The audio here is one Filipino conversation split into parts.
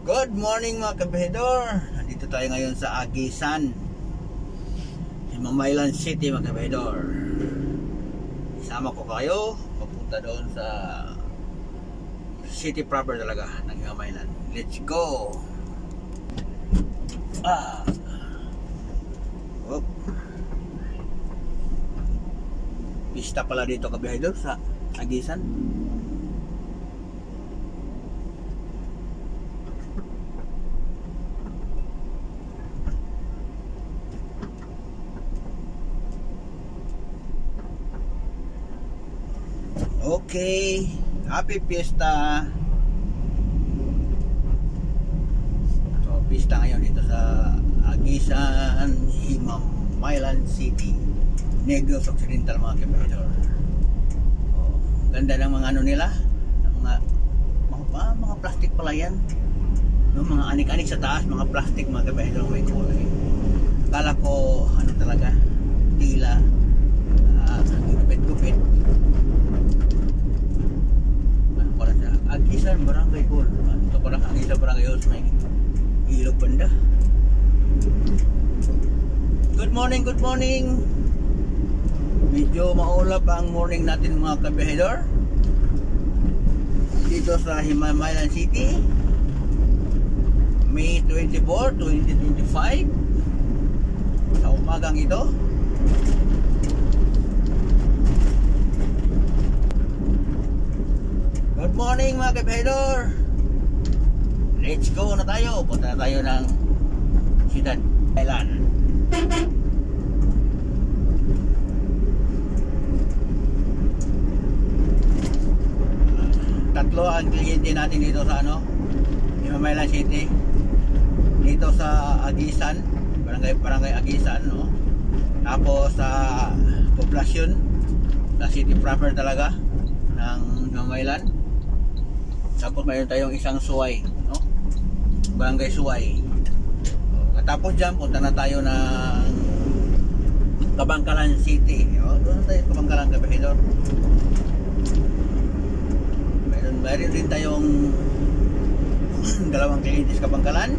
Good morning mga kabahedor. Nandito tayo ngayon sa Agisan, Himamaylan City mga kabahedor. Isama ko kayo papunta doon sa city proper talaga ng Himamaylan. Let's go. Pista pala dito kabahedor sa Agisan. Okay, happy fiesta. So, pista ngayon dito sa Agisan, Himamaylan City, Negros Occidental mga kabahedor. Ganda ng mga ano nila, mga plastic pala yan. No, mga anik-anik sa taas, mga plastic mga kabahedor, may kulay. Akala ko ano talaga, tila, gupit-gupit. Agisan Barangay Hall. Ito pala Agisan Barangay Hall, may ilog banda. Good morning, good morning. Medyo maulap ang morning natin mga kabahedor dito sa Himamaylan City, May 24, 2025, sa umagang ito. Good morning mga kabahedor. Let's go na tayo. Punta na tayo ng Ciudad Thailand. Tatlo ang kliyente natin dito sa Himamaylan City. Dito sa Agisan, Barangay Agisan, no? Tapos sa poblasyon, sa city proper talaga ng Himamaylan. Tapos mayroon tayong isang Suway, no? Barangay Suway. Tapos dyan, punta na tayo ng Kabangkalan City. Doon na tayo Kabangkalan kabahedor. Mayroon din tayong dalawang kliyente sa Kabangkalan.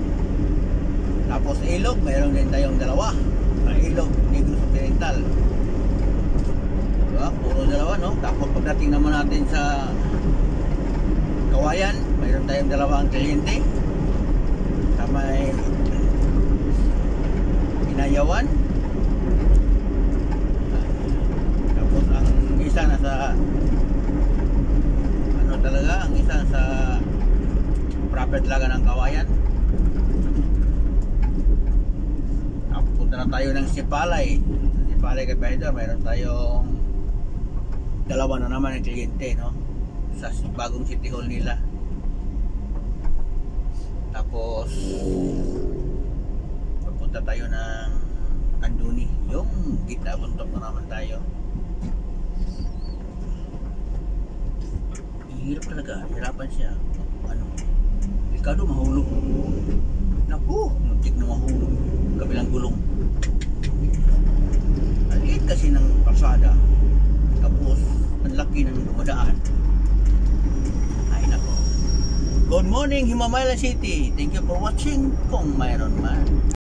Tapos Ilog, mayroon din tayong dalawa. Ilog, Negros Occidental. Diba? Puro dalawa, no? Tapos pagdating naman natin sa Kawayan, mayroon tayong dalawang kliyente sa may Inayawan. Tapos ang isa nasa talaga, ang isa sa proper talaga ng Kawayan. Tapos punta na tayo ng Sipalay. Sa Sipalay kabahedor, mayroon tayong dalawa na naman ng kliyente, no? Sa bagong city hall nila. Tapos papunta tayo ng Anduni, yung gitna buntok na naman tayo. Hirap talaga, hirapan siya. Delikado mahulog. Naku, muntik na mahulog. Kabilang gulong. Maliit kasi ng pasada. Tapos ang laki ng dumadaan. Good morning Himamaylan City. Thank you for watching kung mayroon man.